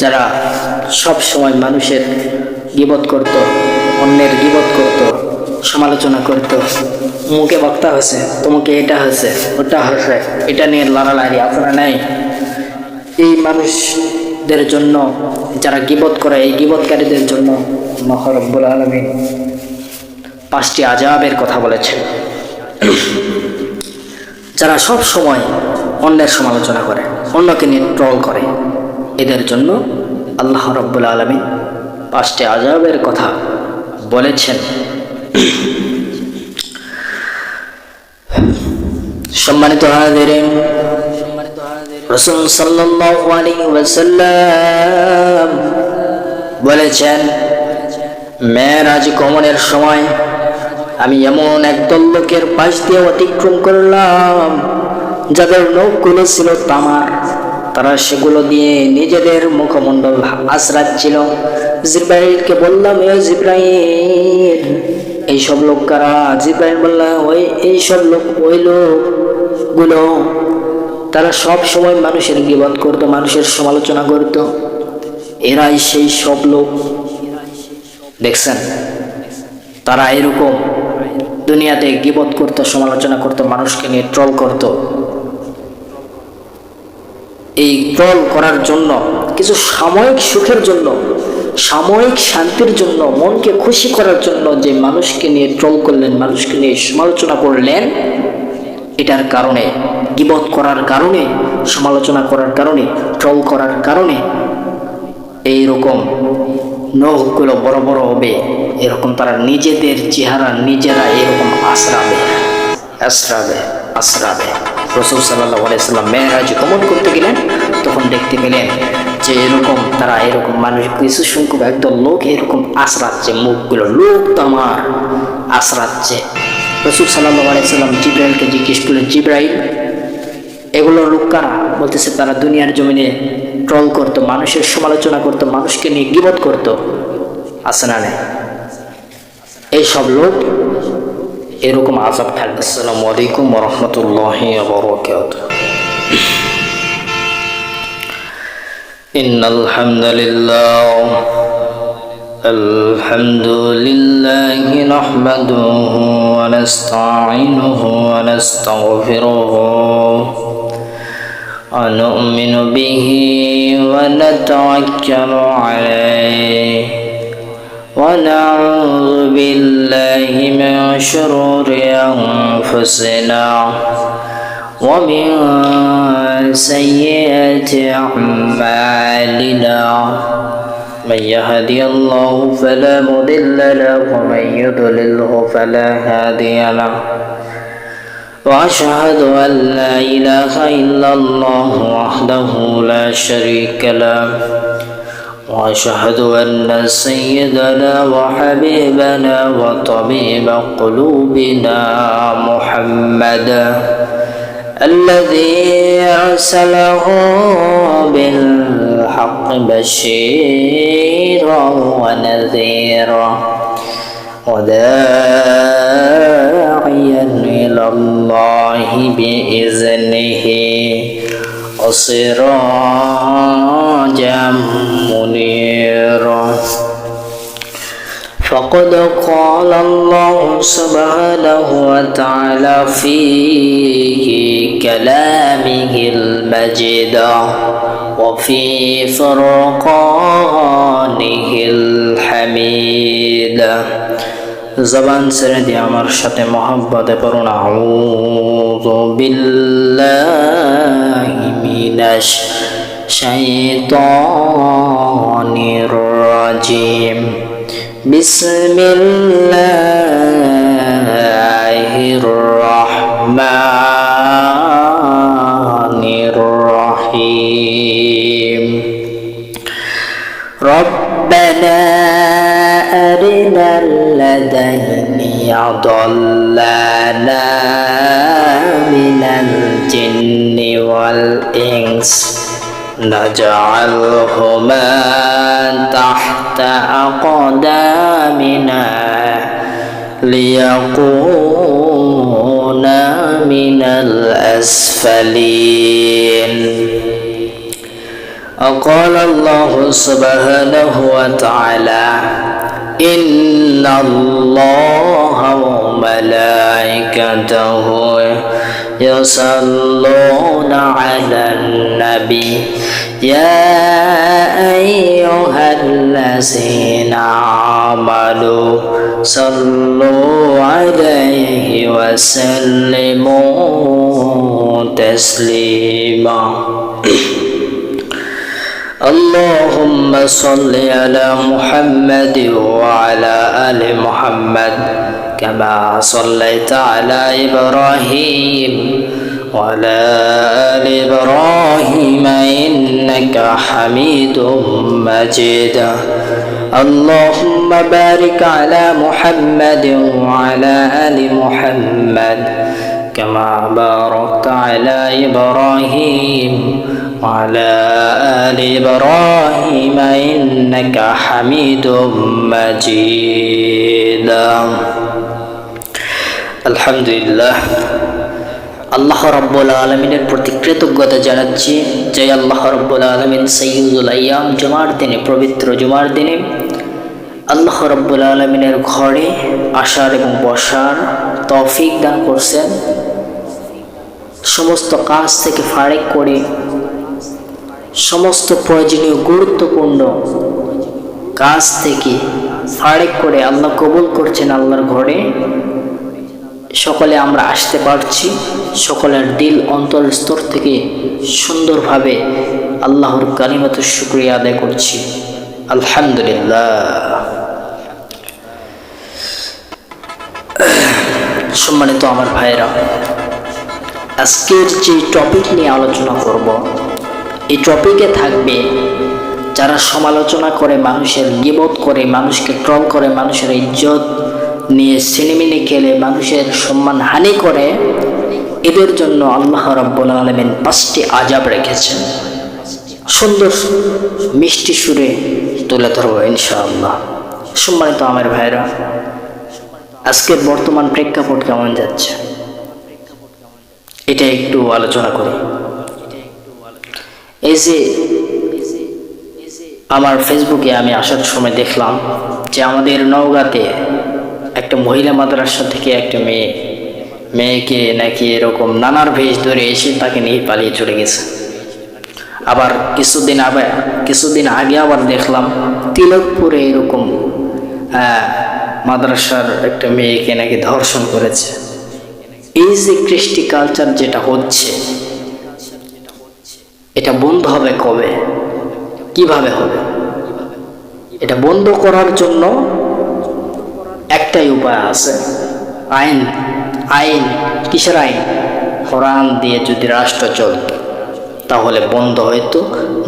যারা সব সময় মানুষের গীবত করত, অন্যের গীবত করত, সমালোচনা করত, মুখে বক্তা হয়েছে, তোমাকে এটা হয়েছে, ওটা হয়েছে, এটা নিয়ে লড়ালাড়ি আপনারা নাই। এই মানুষদের জন্য, যারা গীবত করে, এই গীবতকারীদের জন্য আল্লাহ রাব্বুল আলামিন 5টি আযাবের কথা বলেছেন। যারা সব সময় অন্যের সমালোচনা করে, অন্যকে নিয়ে ট্রল করে, এদের জন্য আল্লাহ রাব্বুল আলামিন 5টি আযাবের কথা বলেছেন। সম্মানিত হাজিরিন, রাসূল সাল্লাল্লাহু আলাইহি ওয়াসাল্লাম বলেছেন, মেরাজ গমনের সময় আমি এমন একদল লোকের পাশ দিয়ে অতিক্রম করলাম যাদের নখগুলো ছিল তামার, তারা সেগুলো দিয়ে নিজেদের মুখমণ্ডল আঁচড়াচ্ছিল। জিবরাইলকে বললাম, এ জিবরাইল, এইসব লোক কারা? জিবরাইল বললাম, এইসব লোক ওই লোকগুলো, তারা সব সময় মানুষের গীবত করত, মানুষের সমালোচনা করত। এরাই সেই সব লোক। দেখছেন, তারা এরকম দুনিয়াতে গীবত করত, সমালোচনা করত, মানুষকে নিয়ে ট্রল করত। এই ট্রল করার জন্য, কিছু সাময়িক সুখের জন্য, সাময়িক শান্তির জন্য, মনকে খুশি করার জন্য যে মানুষকে নিয়ে ট্রল করলেন, মানুষকে নিয়ে সমালোচনা করলেন, এটার কারণে, গীবত করার কারণে, সমালোচনা করার কারণে, ট্রল করার কারণে এইরকম নখগুলো বড় বড় হবে। এরকম তারা নিজেদের চেহারা নিজেরা এরকম আঁচড়াবে। রাসূল সাল্লাল্লাহু আলাইহি ওয়াসাল্লাম মেরাজ গমন করতে গেলেন, তখন দেখতে পেলেন যে এরকম তারা এরকম মানুষ, কিছু সংখ্যক একদল লোক এরকম আঁচড়াচ্ছে, মুখগুলো লোক তামার আঁচড়াচ্ছে। রাসূল সাল্লাল্লাহু আলাইহি ওয়াসাল্লাম জিবরাইলকে জিজ্ঞেস করলেন, জিবরাইল, এগুলো লোক কারা? বলতেছে, তারা দুনিয়ার জমিনে ট্রল করতো, মানুষের সমালোচনা করতো, মানুষকে নিয়ে গীবত করতো। আছে না নেই? এইসব লোক এরকম আযাব থাকবে। আসসালামু আলাইকুম ওয়া রাহমাতুল্লাহি ওয়া বারাকাতুহু। ইন্নাল হামদালিল্লাহ আলহামদুলিল্লাহি নাহমাদুহু ওয়া নাস্তাঈনুহু ওয়া নাস্তাগফিরুহু ওয়া নু'মিনু বিহি ওয়া নাতাওয়াক্কালু আলাইহি ওয়া নাউযু বিল্লাহি মিন শুরুরি আনফুসিনা ওয়া মিন সাইয়্যাতি আ'মালিনা। من يهدي الله فلا مضل له ومن يضلله فلا هادي له وأشهد أن لا إله إلا الله وحده لا شريك له وأشهد أن سيدنا وحبيبنا وطبيب قلوبنا محمدا الذي أرسله بالحق بشيرا ونذيرا وداعيا إلى الله بإذنه وسراجا منيرا. فقد قال الله سبحانه وتعالى في كلامه المجيد وفي فرقانه الحميد. জবান ছেড়ে দিয়ে আমার সাথে মহব্বতে পড়ুন, আউযু বিল্লাহি মিনাশ শাইতানির রাজিম। বিসমিল্লাহির রহমানির রহিম। রব্বানা আরিনাল লাযাইনি ইয়াদল্লানা মিনাল জিন্নি ওয়াল ইনস নাজআলহুমা তাহতা আকদামিনা লিয়াকুনা মিনাল আসফালিন। وقال الله سبحانه وتعالى إن الله وملائكته يصلون على النبي يا أيها الذين آمنوا صلوا عليه وسلموا تسليما اللهم صل على محمد وعلى آل محمد كما صليت على إبراهيم وعلى آل إبراهيم إنك حميد مجيد اللهم بارك على محمد وعلى آل محمد كما باركت على إبراهيم وعلى آل إبراهيم إنك حميد مجيد الحمد لله আল্লাহ রাব্বুল আলামিনের প্রতি কৃতজ্ঞতা জানাচ্ছি যে আল্লাহ রাব্বুল আলামিন সাইয়্যিদুল আইয়াম জুমার দিনে পবিত্র জুমার দিনে আল্লাহ রাব্বুল আলামিনের ঘরে আসার এবং বসার তৌফিক দান করছেন। সমস্ত কাজ থেকে ফারিক করে সমস্ত প্রয়োজনীয় গুরুত্বপূর্ণ কাজ থেকে ফারিক করে আল্লাহ কবুল করছেন আল্লাহর ঘরে। সকলে আমরা আসতে পারছি, সকলের দিল অন্তর স্তর থেকে সুন্দরভাবে আল্লাহর কালিমাতুশ শুকরিয়া আদায় করছি। আলহামদুলিল্লাহ। সম্মানিত আমার ভাইরা, আজকের যে টপিক নিয়ে আলোচনা করব, এই টপিকে থাকবে যারা সমালোচনা করে, মানুষের গীবত করে, মানুষকে ট্রল করে, মানুষের ইজ্জত নিয়ে সিনেমিনে খেলে মানুষের সম্মান হানি করে, এদের জন্য আল্লাহ রাব্বুল আলামিন 5টি আযাব রেখেছেন। সুন্দর মিষ্টি সুরে তুলে ধরবো ইনশাআল্লাহ। সম্মানিত আমার ভাইরা, আজকের বর্তমান প্রেক্ষাপট কেমন যাচ্ছে এটা একটু আলোচনা করি। এই যে আমার ফেসবুকে আমি আসার সময় দেখলাম যে আমাদের নওগাঁতে একটা মহিলা মাদ্রাসা থেকে একটা মেয়েকে নাকি এরকম নানার ভেষ ধরে এসে তাকে নিয়ে পালিয়ে চলে গেছে। আবার কিছুদিন আগে আবার দেখলাম তিলকপুরে এরকম মাদ্রাসার একটা মেয়েকে নাকি ধর্ষণ করেছে। এই যে কৃষ্টি কালচার যেটা হচ্ছে, এটা বন্ধ হবে কবে, কিভাবে হবে? এটা বন্ধ করার জন্য একটাই উপায় আছে, আইন। কিসের আইন? কোরআন দিয়ে যদি রাষ্ট্র চলত তাহলে বন্ধ হইতো,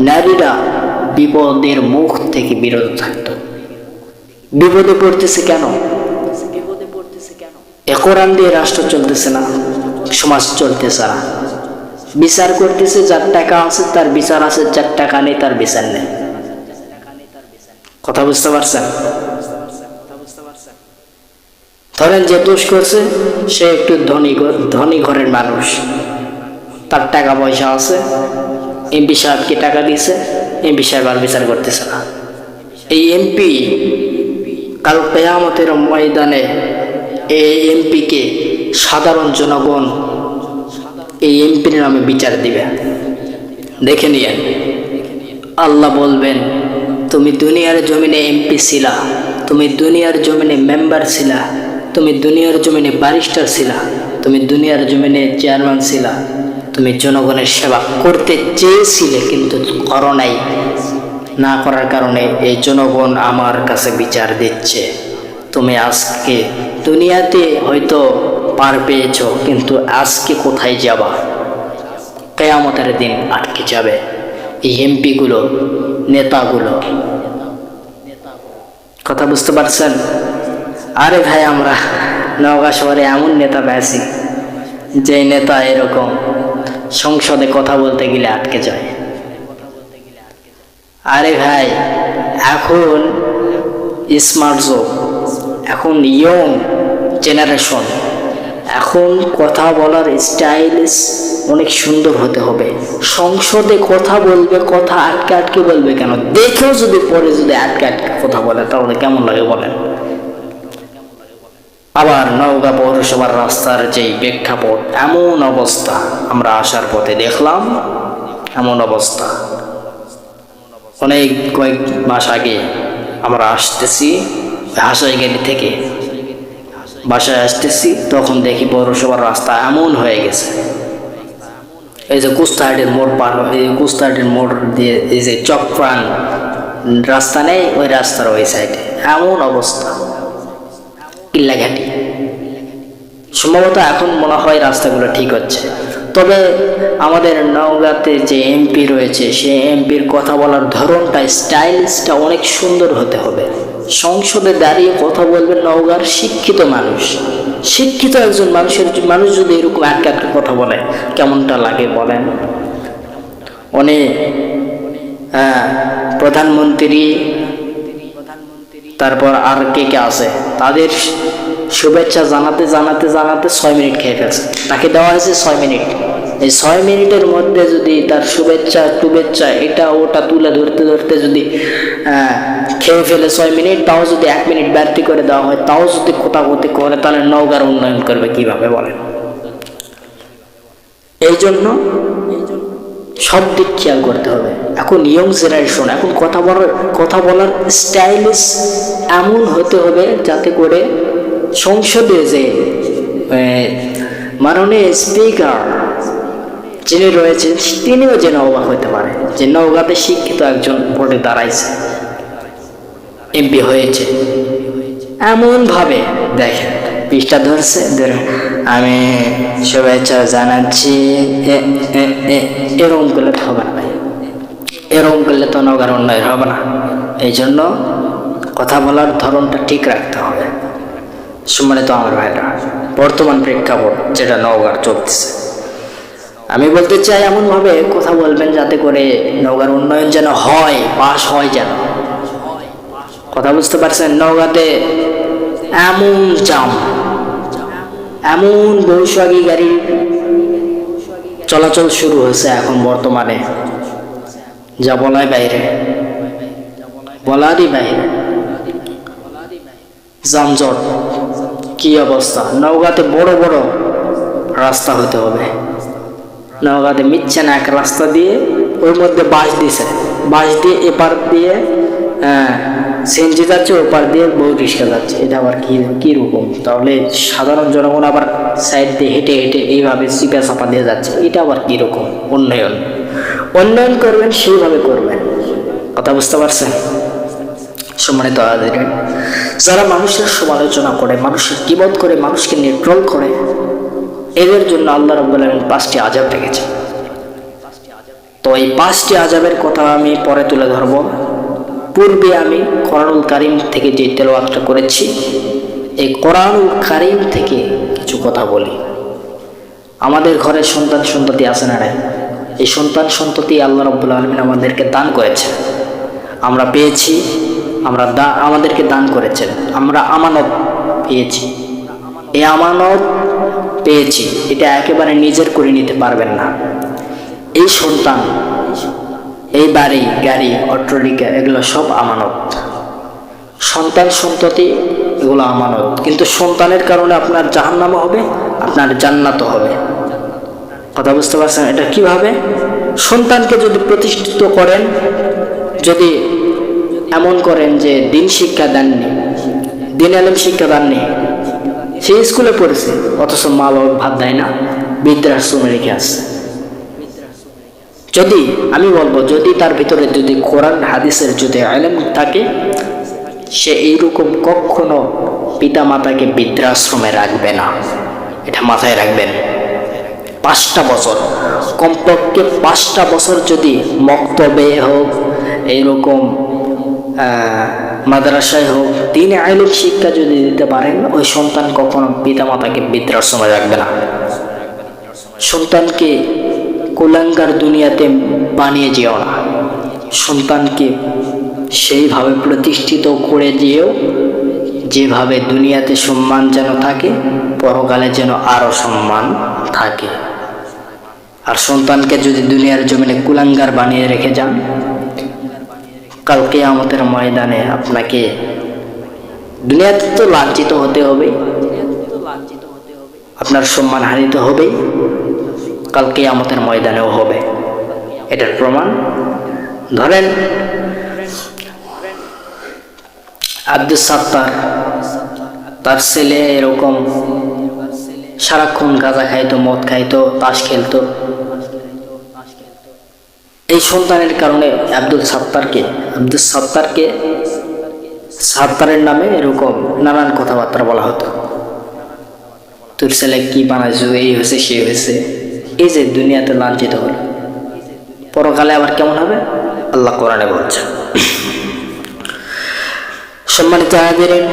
নারীরা বিপদের মুখ থেকে বিরত থাকতো। বিপদে পড়তেছে কেন? কোরআন দিয়ে রাষ্ট্র চলতেছে না, সমাজ চলতেছে না। বিচার করতেছে, যার টাকা আছে তার বিচার আছে, যার টাকা নেই তার বিচার নেই। কথা বুঝতে পারছেন? ধরেন যে দোষ করছে সে একটু ধনী ঘরের মানুষ, তার টাকা পয়সা আছে, এমপি সাহেবকে টাকা দিয়েছে, এমপি সাহেব আর বিচার করতেছে না। এই এমপি কাল কিয়ামতের ময়দানে এই এমপিকে সাধারণ জনগণ এই এমপির নামে বিচার দিবে। দেখে নিয়েন, আল্লাহ বলবেন তুমি দুনিয়ার জমিনে এমপি ছিলা, তুমি দুনিয়ার জমিনে মেম্বার ছিলা, তুমি দুনিয়ার জমিনে ব্যারিস্টার ছিলা, তুমি দুনিয়ার জমিনে চেয়ারম্যান ছিলা, তুমি জনগণের সেবা করতে চেয়েছিলে কিন্তু করো নাই। না করার কারণে এই জনগণ আমার কাছে বিচার দিচ্ছে। তুমি আজকে দুনিয়াতে হয়তো পার পেয়েছ, কিন্তু আজকে কোথায় যাবা? কিয়ামতের দিন আটকে যাবে এই এমপিগুলো, নেতাগুলো। কথা বুঝতে পারছেন? আরে ভাই, আমরা নওগাঁ শহরে এমন নেতা পেয়েছি যে নেতা এরকম সংসদে কথা বলতে গেলে আটকে যায়। আরে ভাই, এখন স্মার্ট যুগ, এখন ইয়ং জেনারেশন, এখন কথা বলার স্টাইলিশ অনেক সুন্দর হতে হবে। সংসদে কথা বলবে, কথা আটকে আটকে বলবে কেন? দেখেও যদি পরে যদি আটকে আটকে কথা বলে তাহলে কেমন লাগে বলেন? আবার নওগাঁ পৌরসভার রাস্তার যেই প্রেক্ষাপট, এমন অবস্থা আমরা আসার পথে দেখলাম, এমন অবস্থা। কয়েক মাস আগে আমরা আসতেছি হাসাইগাড়ি থেকে বাসায় আসতেছি, তখন দেখি পৌরসভার রাস্তা এমন হয়ে গেছে। এই যে কুস্তাহাটের মোড় পার, এই কুস্তাহাটের মোড় দিয়ে এই যে চকপ্রাণ রাস্তা নেই, ওই রাস্তার ওই সাইডে এমন অবস্থা। কিল্লাঘাটি সম্ভবত এখন মনে হয় রাস্তাগুলো ঠিক হচ্ছে। তবে আমাদের নওগাঁতে যে এমপি রয়েছে, সে এমপির কথা বলার ধরনটা, স্টাইলিশটা অনেক সুন্দর হতে হবে। সংসদে দাঁড়িয়ে কথা বলবেন নওগাঁর শিক্ষিত মানুষ, শিক্ষিত একজন মানুষ যদি এরকম আটকে আটকে কথা বলে কেমনটা লাগে বলেন? অনেক প্রধানমন্ত্রী, তারপর আর কে কে আছে, তাদের শুভেচ্ছা জানাতে জানাতে জানাতে 6 মিনিট খেয়ে ফেলছে। তাকে দেওয়া হয়েছে 6 মিনিট। এই 6 মিনিটের মধ্যে যদি তার শুভেচ্ছা এটা ওটা তুলে ধরতে ধরতে যদি খেয়ে ফেলে 6 মিনিট, তাও যদি 1 মিনিট ব্যর্থ করে দেওয়া হয়, তাও যদি কোথাকুতি করে, তাহলে নওগাঁর উন্নয়ন করবে কিভাবে বলেন? এই জন্য সব দিক খেয়াল করতে হবে। এখন ইয়ং জেনারেশন, এখন কথা বলার স্টাইলিশ এমন হতে হবে যাতে করে সংসদে যে মাননীয় স্পিকার যিনি রয়েছেন তিনিও যেন অবাক হতে পারে যে নওগাঁতে শিক্ষিত একজন ভোটে দাঁড়াইছে, এমপি হয়েছে। এমন ভাবে দেখেন পৃষ্ঠা ধরছে, আমি শুভেচ্ছা জানাচ্ছি, এরকম করলে তো হবে না ভাই, এরকম করলে তো নওগাঁর উন্নয়ন হবে না। এই জন্য কথা বলার ধরনটা ঠিক রাখতে হবে। সম্মানিত আমার ভাইরা, বর্তমান প্রেক্ষাপট যেটা নওগাঁর চলতেছে, আমি বলতে চাই এমনভাবে কথা বলবেন যাতে করে নওগাঁর উন্নয়ন যেন হয়, পাস হয় যেন। কথা বুঝতে পারছেন? নওগাঁতে এমন জাম, এমন বৈশাখী গাড়ি চলাচল শুরু হয়েছে এখন বর্তমানে, যা বলারই বাইরে। যানজট কি অবস্থা! নওগাঁতে বড় বড় রাস্তা হতে হবে। নওগাঁতে মিচ্ছে না এক রাস্তা দিয়ে, ওর মধ্যে বাস দিয়ে এপার দিয়ে সিএনজি যাচ্ছে, ওপার দিয়ে বউ রিক্সা যাচ্ছে। এটা আবার কি রকম? তাহলে সাধারণ জনগণ আবার সাইড দিয়ে হেঁটে হেঁটে এইভাবে চিপা চাপা দিয়ে যাচ্ছে, এটা আবার কি রকম? উন্নয়ন করবেন সেইভাবে করবেন। কথা বুঝতে পারছেন? সম্মানিত হাজিরিন, যারা মানুষের সমালোচনা করে, মানুষের গীবত করে, মানুষকে নির্ট্রল করে, এদের জন্য আল্লাহ রাব্বুল আলামিন 5টি আযাব রেখেছে। তো এই 5টি আযাবের কথা আমি পরে তুলে ধরব। পূর্বে আমি কোরআনুল কারীম থেকে যে তেলাওয়াতটা করেছি, এই কোরআনুল কারীম থেকে কিছু কথা বলি। আমাদের ঘরে সন্তান সন্ততি আছে না? এই সন্তান সন্ততি আল্লাহ রাব্বুল আলামিন আমাদেরকে দান করেছে, আমরা পেয়েছি, আমাদেরকে দান করেছেন, আমরা আমানত পেয়েছি। এই আমানত পেয়েছি, এটা একেবারে নিজের করে নিতে পারবেন না। এই সন্তান, এই বাড়ি, গাড়ি, অট্টালিকা, এগুলো সব আমানত। সন্তান সন্ততি এগুলো আমানত, কিন্তু সন্তানের কারণে আপনার জাহান্নামও হবে, আপনার জান্নাতও হবে। কথা বুঝতে পারছেন? এটা কিভাবে? সন্তানকে যদি প্রতিষ্ঠিত করেন, যদি এমন করেন যে দিন শিক্ষা দেননি, দিন আলেম শিক্ষা দেননি, সে স্কুলে পড়েছে অথচ মা বাবা ভাত দেয় না, বৃদ্ধাশ্রমে রেখে আসছে। যদি আমি বলবো, যদি তার ভিতরে যদি কোরআন হাদিসের যদি ইলম থাকে, সে এইরকম কখনো পিতা মাতাকে বৃদ্ধাশ্রমে রাখবে না। এটা মাথায় রাখবেন। 5টা বছর, কমপক্ষে 5টা বছর যদি মক্তবে হোক, এইরকম মাদ্রাসায় হোক, দ্বীনে ইলম শিক্ষা যদি দিতে পারেন, ওই সন্তান কখনো পিতা মাতাকে বৃদ্ধাশ্রমে রাখবে না। সন্তানকে কুলাঙ্গার দুনিয়াতে বানিয়ে যেও না, সন্তানকে সেইভাবে প্রতিষ্ঠিত করে দিও যেভাবে দুনিয়াতে সম্মান যেন থাকে, পরকালে যেন আরো সম্মান থাকে। আর সন্তানকে যদি দুনিয়ার জমিনে কুলাঙ্গার বানিয়ে রেখে যান, কাল কিয়ামতের ময়দানে আপনাকে দুনিয়াতে তো লাঞ্ছিত হতে হবে, আপনার সম্মান হানিত হবে, কাল কিয়ামতের ময়দানেও হবে। এটার প্রমাণ ধরেন আব্দুল সাত্তার, তার ছেলে এরকম সারাক্ষণ গাঁজা খাইতো, মদ খাইতো, তাস খেলতো। এই সন্তানের কারণে আব্দুল সাত্তারের নামে এরকম নানান কথাবার্তা বলা হতো। তোর ছেলে কি বানাইছো, এই হয়েছে সে হয়েছে। এই যে দুনিয়াতে লাঞ্ছিত হলো, পরকালে আবার কেমন হবে আল্লাহ কোরআনে বলছে। সম্মানিত হাজিরিন,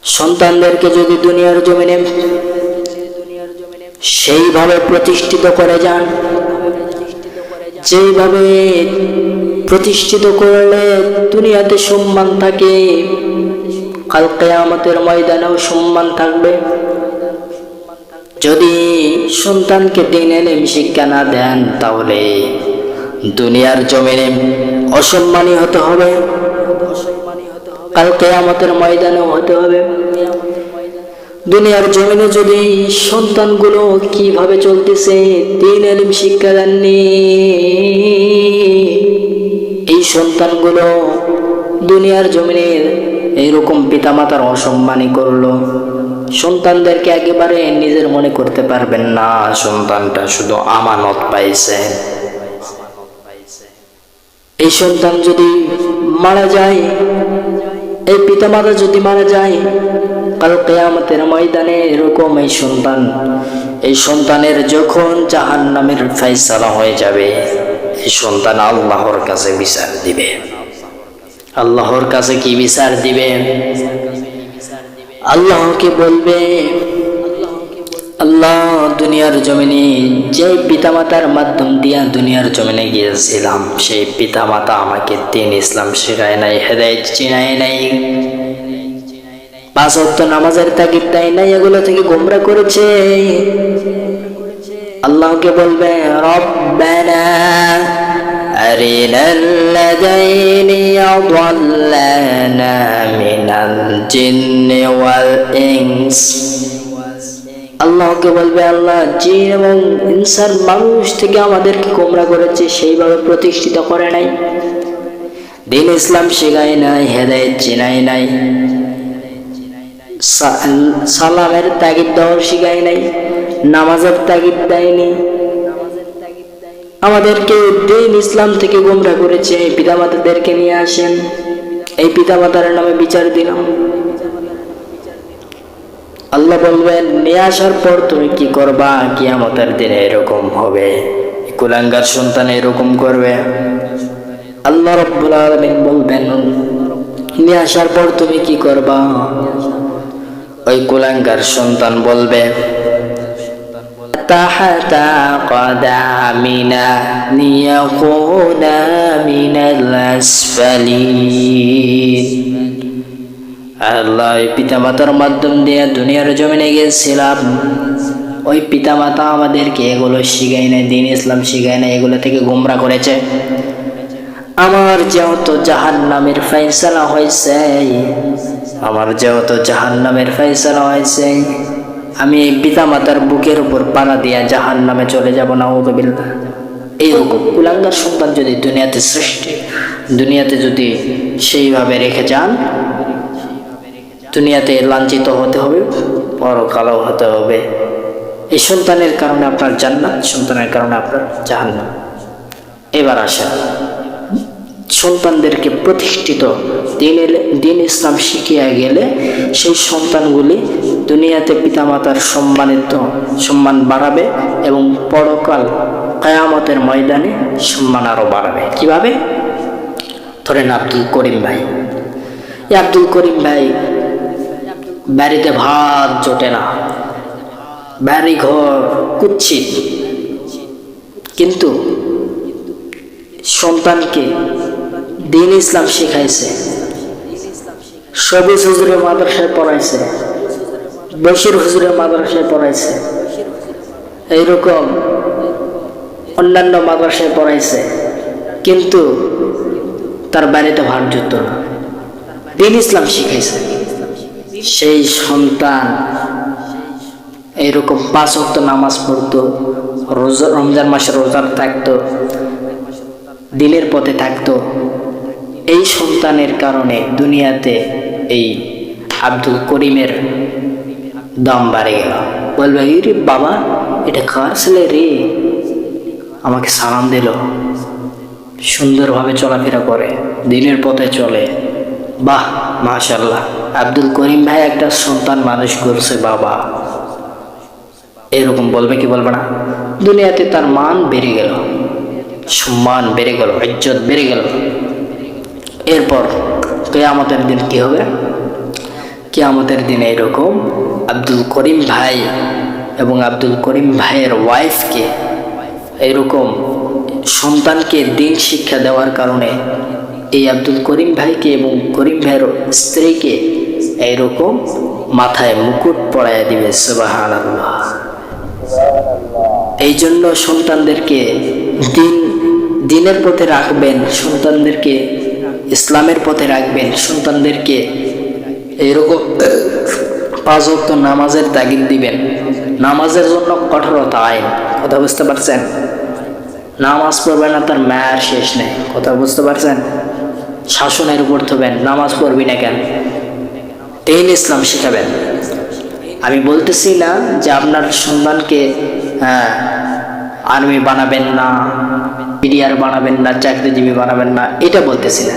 সন্তানদেরকে যদি দুনিয়ার জমিনে সেইভাবে প্রতিষ্ঠিত করে যান, যেভাবে প্রতিষ্ঠিত করলে দুনিয়াতে সম্মান থাকে, কাল কিয়ামতের ময়দানেও সম্মান থাকবে। যদি সন্তানকে দিন এলেম শিক্ষা না দেন, তাহলে দুনিয়ার জমিনে অসম্মানী হতে হবে, কাল কিয়ামতের ময়দানেও হতে হবে। দুনিয়ার জমিনে যদি সন্তানগুলো কিভাবে চলতেছে, দিন এলিম শিক্ষা দেননি, এই সন্তানগুলো দুনিয়ার জমিনে এইরকম পিতামাতার অসম্মানী করলো, সন্তানদেরকে একেবারে নিজের মনে করতে পারবেন না, সন্তানটা শুধু আমানত পাইছে। এই সন্তান যদি মারা যায়, এই পিতামাতা যদি মারা যায়, কাল কিয়ামতের ময়দানে এরকম এই সন্তানের যখন জাহান্নামের ফয়সালা হয়ে যাবে, এই সন্তান আল্লাহর কাছে বিচার দিবে। আল্লাহর কাছে কি বিচার দিবে? আল্লাহকে বলবে, আল্লাহ দুনিয়ার জমিনে যে পিতামাতার মাধ্যম দিয়া দুনিয়ার জমিনে গিয়েছিলাম, সেই পিতামাতা আমাকে দ্বীন ইসলাম শেখায় নাই, হেদায়েত চিনায় নাই, 5 ওয়াক্ত নামাজের তাগিদ দেয় নাই, এগুলো থেকে গোমরা করেছে। আল্লাহকে বলবে, রব্বানা আরিনাল্লাযাইনি আযাল্লানা মিনাল জিন্নি ওয়াল ইনস। আল্লাহকে বলবে, আল্লাহ জিন এবং ইনসান মানুষ থেকে আমাদেরকে গোমরা করেছে, সেইভাবে প্রতিষ্ঠিত করে নাই, দ্বীন ইসলাম শেখায় নাই, হেদায়েত চিনায় নাই, সালামের তাগিদ দেওয়ার শিখায় নাই, নামাজের তাগিদ দেয়নি, আমাদেরকে দ্বীন ইসলাম থেকে গোমরা করেছে। পিতামাতাদেরকে নিয়ে আসেন, এই পিতামাতার নামে বিচার দিলাম। আল্লাহ বলবেন, নিয়ে আসার পর তুমি কি করবা? কিয়ামতের দিনে এরকম হবে, কুলাঙ্গার সন্তান এরকম করবে। আল্লাহ রাব্বুল আলামিন বলবেন, নিয়ে আসার পর তুমি কি করবা? ওই কুলাঙ্গার সন্তান বলবে, তাহাতা কদামিনা লিয়াকুনা মিনাল আসফালিন। আল্লাহ পিতামাতার মাধ্যম দিয়ে দুনিয়ার জমিনে গেছিলাম, ওই পিতামাতা আমাদেরকে এগুলো শিখায় নাই, দ্বীন ইসলাম শিখায় নাই, এগুলো থেকে গোমরা করেছে। আমার যেহেতু জাহান্নামের ফয়সালা হয়েছে, আমি এই পিতামাতার বুকের উপর পাড়া দিয়া জাহান্নামে চলে যাব, নাউযুবিল্লাহ। এইরকম কুলাঙ্গার সন্তান যদি দুনিয়াতে যদি সেইভাবে রেখে যান, দুনিয়াতে লাঞ্ছিত হতে হবে, পরকালেও হতে হবে। এই সন্তানের কারণে আপনার জান্নাত, সন্তানের কারণে আপনার জাহান্নাম। এবার আসেন, সন্তানদেরকে প্রতিষ্ঠিত দ্বীন ইসলাম শিখিয়ে গেলে সেই সন্তানগুলি দুনিয়াতে পিতামাতার সম্মান বাড়াবে এবং পরকাল কিয়ামতের ময়দানে সম্মান আরো বাড়াবে। কিভাবে? ধরেন আব্দুল করিম ভাই বাড়িতে ভাত জোটে না, বাড়ি ঘর কুচ্ছিত, কিন্তু সন্তানকে দ্বীন ইসলাম শিখাইছে, সবুজ হুজুরের মাদ্রাসায় পড়াইছে, বশির হুজুরের মাদ্রাসায় পড়াইছে, এইরকম অন্যান্য মাদ্রাসায় পড়াইছে, কিন্তু তার বাড়িতে ভাত জুটত না। দিন ইসলাম শিখাইছে, সেই সন্তান এইরকম 5 ওয়াক্ত নামাজ পড়তো, রমজান মাসে রোজা থাকতো, দিনের পথে থাকতো। এই সন্তানের কারণে দুনিয়াতে এই আব্দুল করিমের দাম বাড়ে গেল। বলবে রে বাবা, এটা কার ছেলে রে, আমাকে সালাম দিল, সুন্দরভাবে চলাফেরা করে, দিনের পথে চলে, বাহ মাশাআল্লাহ, আব্দুল করিম ভাই একটা সন্তান মানুষ করছে বাবা। এরকম বলবে কি বলবে না? দুনিয়াতে তার মান বেড়ে গেল, সম্মান বেড়ে গেল, ইজ্জত বেড়ে গেল। এরপর কিয়ামতের দিন কি হবে? কিয়ামতের দিন এরকম আব্দুল করিম ভাই এবং আব্দুল করিম ভাইয়ের ওয়াইফকে, এরকম সন্তানকে দিন শিক্ষা দেওয়ার কারণে এই আব্দুল করিম ভাইকে এবং করিম ভাইয়ের স্ত্রীকে এইরকম মাথায় মুকুট পরাইয়া দিবে। সুবহানাল্লাহ। এই জন্য সন্তানদেরকে দিনের পথে রাখবেন, সন্তানদেরকে ইসলামের পথে রাখবেন, সন্তানদেরকে এইরকম 5 ওয়াক্ত নামাজের তাগিদ দিবেন। নামাজের জন্য কঠোরতা আইন, কথা বুঝতে পারছেন? নামাজ পড়বে না তার মায়ের শেষ নেই, কথা বুঝতে পারছেন? শাসনের উপর থবেন, নামাজ পড়বি না কেন? দিন ইসলাম শিখাবেন। আমি বলতেছি না যে আপনার সন্তানকে আর্মি বানাবেন না, বিডিআর বানাবেন না, চাকরিজীবী বানাবেন না, এটা বলতেছি না।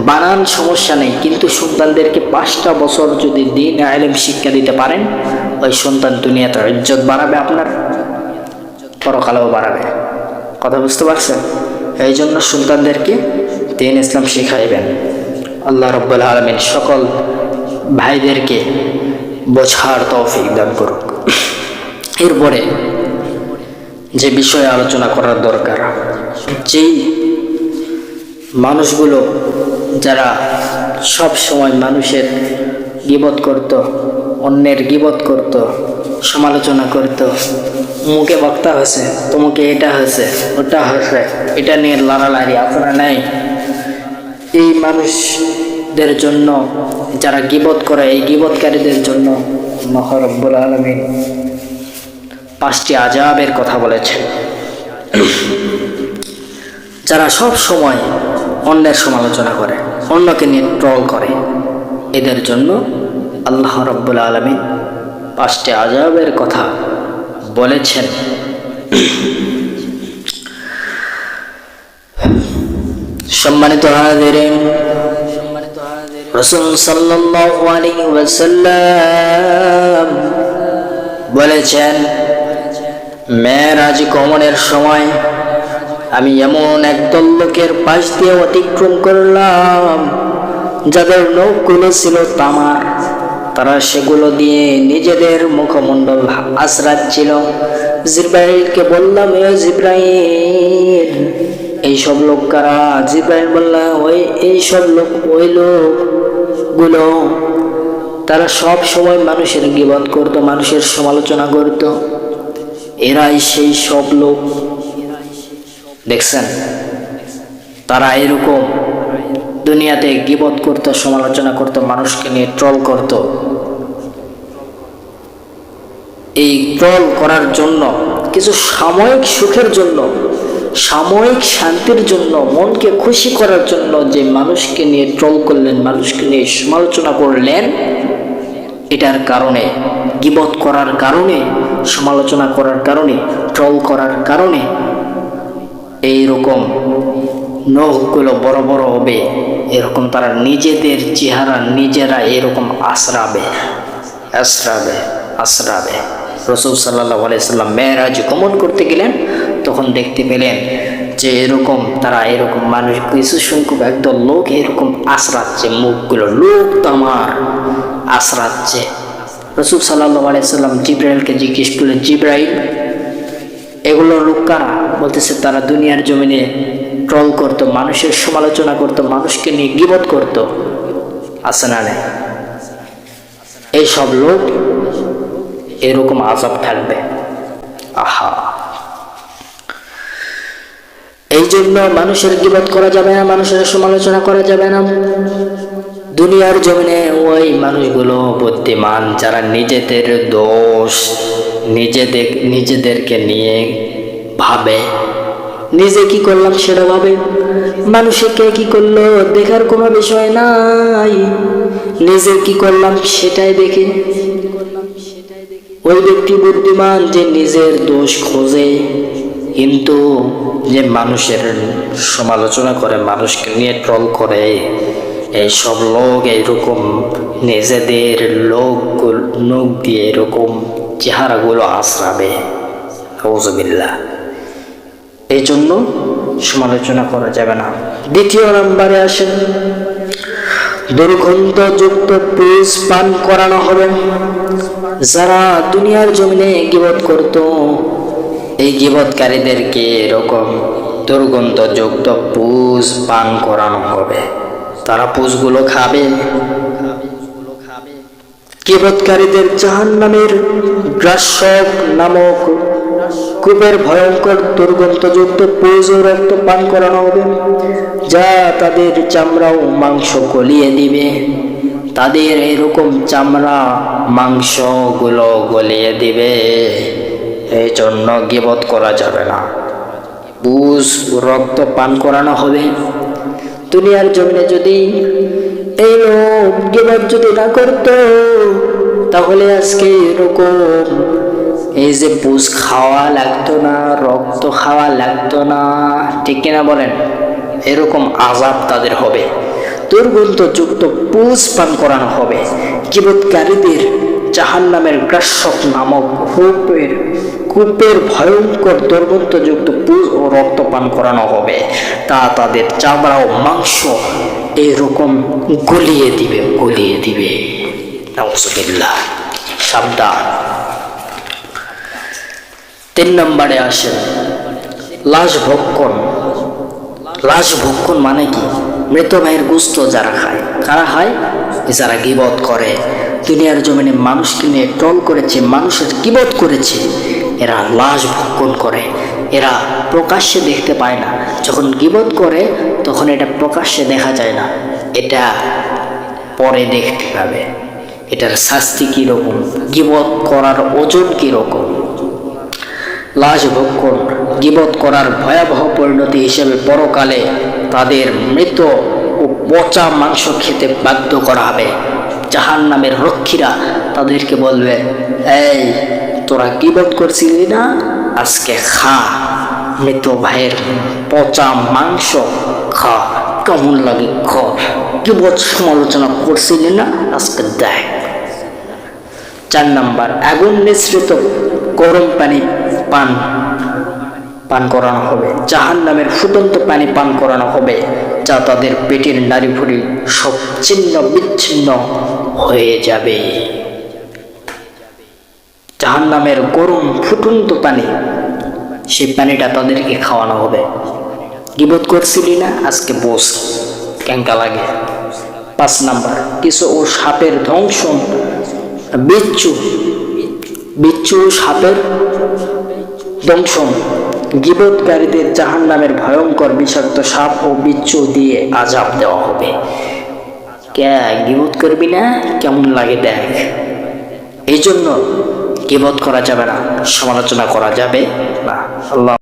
বানান, সমস্যা নেই, কিন্তু সন্তানদেরকে 5টা বছর যদি দিন ইলম শিক্ষা দিতে পারেন, ওই সন্তান দুনিয়াতে ইজ্জত বাড়াবে, আপনার পরকালেও বাড়াবে। কথা বুঝতে পারছেন? এই জন্য সন্তানদেরকে দিন ইসলাম শিখাইবেন। আল্লাহ রাব্বুল আলামিন সকল ভাইদেরকে বোঝার তৌফিক দান করুক। এরপরে যে বিষয়ে আলোচনা করার দরকার, যেই মানুষগুলো যারা সব সময় মানুষের গীবত করত, অন্যের গীবত করত, সমালোচনা করত, মুখে বক্তা হয়েছে, তোমাকে এটা হয়েছে, ওটা হয়েছে, এটা নিয়ে লড়ালাড়ি আপনারা নাই। এই মানুষদের জন্য, যারা গীবত করে, এই গীবতকারীদের জন্য আল্লাহ রাব্বুল আলামিন 5টি আযাবের কথা বলেছেন। যারা সব সময় অন্যের সমালোচনা করে, অন্যকে নিয়ে ট্রল করে, এদের জন্য আল্লাহ রাব্বুল আলামিন 5টি আযাবের কথা বলেছেন। সম্মানিত হাজিরিন, রাসূল সাল্লাল্লাহু আলাইহি ওয়াসাল্লাম বলেছেন, মেরাজ গমনের সময় আমি এমন একদল লোকের পাশ দিয়ে অতিক্রম করলাম যাদের নখগুলো ছিল তামার, তারা সেগুলো দিয়ে নিজেদের মুখমণ্ডল আঁচড়াচ্ছিল। জিব্রাইলকে বললাম, এ জিব্রাইল, এইসব লোক কারা? জিব্রাইল বললাম, এইসব লোক ওই লোকগুলো, তারা সব সময় মানুষের গীবত করত, মানুষের সমালোচনা করত, এরাই সেই সব লোক। দেখছেন, তারা এরকম দুনিয়াতে গীবত করত, সমালোচনা করত, মানুষকে নিয়ে ট্রল করত। এই ট্রল করার জন্য, কিছু সাময়িক সুখের জন্য, সাময়িক শান্তির জন্য, মনকে খুশি করার জন্য যে মানুষকে নিয়ে ট্রল করলেন, মানুষকে নিয়ে সমালোচনা করলেন, এটার কারণে, গীবত করার কারণে, সমালোচনা করার কারণে, ট্রল করার কারণে এইরকম নখগুলো বড় বড় হবে, এরকম তারা নিজেদের চেহারা নিজেরা এরকম আশ্রাবে। রাসূল সাল্লাল্লাহু আলাইহি সাল্লাম মেরাজ গমন করতে গেলেন, তখন দেখতে পেলেন যে এরকম তারা এরকম মানুষ, কিছু সংখ্যক একদল লোক এরকম আশ্রাচ্ছে, মুখগুলো লোক তামার আশ্রাচ্ছে। রাসূল সাল্লাল্লাহু আলাইহি সাল্লাম জিব্রাইলকে জিজ্ঞেস করলেন, জিব্রাইল, এগুলো লোক কারা? বলতেছে, তারা দুনিয়ার জমিনে ট্রল করত, মানুষের সমালোচনা করত, মানুষকে নিয়ে গীবত করত। আছে না? এইসব লোক এরকম আযাব থাকবে। আহা, এই জন্য মানুষের গীবত করা যাবে না, মানুষের সমালোচনা করা যাবে না। দুনিয়ার জমিনে ওই মানুষগুলো বুদ্ধিমান যারা নিজেদের দোষ নিজেদেরকে নিয়ে ভাবে, নিজে কি করলাম সেটা ভাবে, মানুষে কে কি করলো দেখার কোনো বিষয় নাই, নিজে কি করলাম সেটাই দেখে। ওই ব্যক্তি বুদ্ধিমান যে নিজের দোষ খোঁজে, কিন্তু যে মানুষের সমালোচনা করে, মানুষকে নিয়ে ট্রল করে, এইসব লোক এইরকম নিজেদের লোক দিয়ে এরকম চেহারাগুলো আশ্রাবে। নাউযুবিল্লাহ। এই জন্য সমালোচনা করা যাবে না। দ্বিতীয় নম্বরে আসেন, দুর্গন্ধযুক্ত পুষ পান করানো হবে। যারা দুনিয়ার জমিনে গীবত করত, এই গীবতকারীদেরকে এরকম দুর্গন্ধযুক্ত পুষ পান করানো হবে। তারা পুষগুলো খাবে। গীবতকারীদের জাহান্নামের গ্রাসক নামক কূপের ভয়ঙ্কর দুর্গন্ধযুক্ত পুষ ও রক্ত পান করানো হবে, যা তাদের চামড়া ও মাংস গলিয়ে দিবে। তাদের এরকম চামড়া মাংসগুলো গলিয়ে দিবে। এই জন্য গীবত করা যাবে না, পুষ রক্ত পান করানো হবে। দুনিয়ার জমিনে যদি এই লোক গীবত যদি না করত, তাহলে আজকে এরকম এই যে পুষ খাওয়া লাগতো না, রক্ত খাওয়া লাগতো না, ঠিক কিনা বলেন? এরকম আযাব তাদের হবে, দুর্গন্ধযুক্ত পুষ পান করানো হবে। গীবতকারীদের জাহান্নামের গ্রাসক নামক কূপের ভয়ঙ্কর দুর্গন্ধযুক্ত পুষ ও রক্ত পান করানো হবে, তা তাদের চামড়া ও মাংস এরকম গলিয়ে দিবে। নাউযুবিল্লাহ। সাবধান। 3 নম্বরে আসেন, লাশ ভক্ষণ। লাশ ভক্ষণ মানে কি? মৃত ভাইয়ের গোশত যারা খায়। কারা খায়? যারা গীবত করে, দুনিয়ার জমিনে মানুষকে নিয়ে ট্রল করেছে, মানুষের গীবত করেছে, এরা লাশ ভক্ষণ করে। এরা প্রকাশ্যে দেখতে পায় না। যখন গীবত করে তখন এটা প্রকাশ্যে দেখা যায় না, এটা পরে দেখতে পাবে। এটার শাস্তি কিরকম, গীবত করার ওজন কিরকম। লাশ ভক্ষণ, গীবত করার ভয়াবহ পরিণতি হিসেবে পরকালে তাদের মৃত ও পচা মাংস খেতে বাধ্য করা হবে। জাহান্নামের রক্ষীরা তাদেরকে বলবে, এই তোরা গীবত করছিলি না, আজকে খা, মৃত ভাইয়ের পচা মাংস খা, কেমন লাগে খা, গীবত সমালোচনা করছিলি না, আজকে দেখ। 4 নম্বর, আগুন মিশ্রিত গরম পানি পান করানো হবে। জাহান্নামের ফুটন্ত পানি পান করানো হবে, যা তাদের পেটের নাড়িভুড়ি সব ছিন্ন বিচ্ছিন্ন হয়ে যাবে। জাহান্নামের গরম ফুটন্ত পানি, সেই পানিটা তাদেরকে খাওয়ানো হবে। গীবত করছিলি না, আজকে বস, কেঙ্কা লাগে। 5 নম্বর, কিছু ও সাপের দংশন। বিচ্ছু ও সাপের দংশন। গীবতকারীদের জাহান্নামের ভয়ঙ্কর বিষাক্ত সাপ ও বিচ্ছু দিয়ে আযাব দেওয়া হবে। কে গীবত করবি না, কেমন লাগে দেখ। এই জন্য গীবত করা যাবে না, সমালোচনা করা যাবে না। আল্লাহ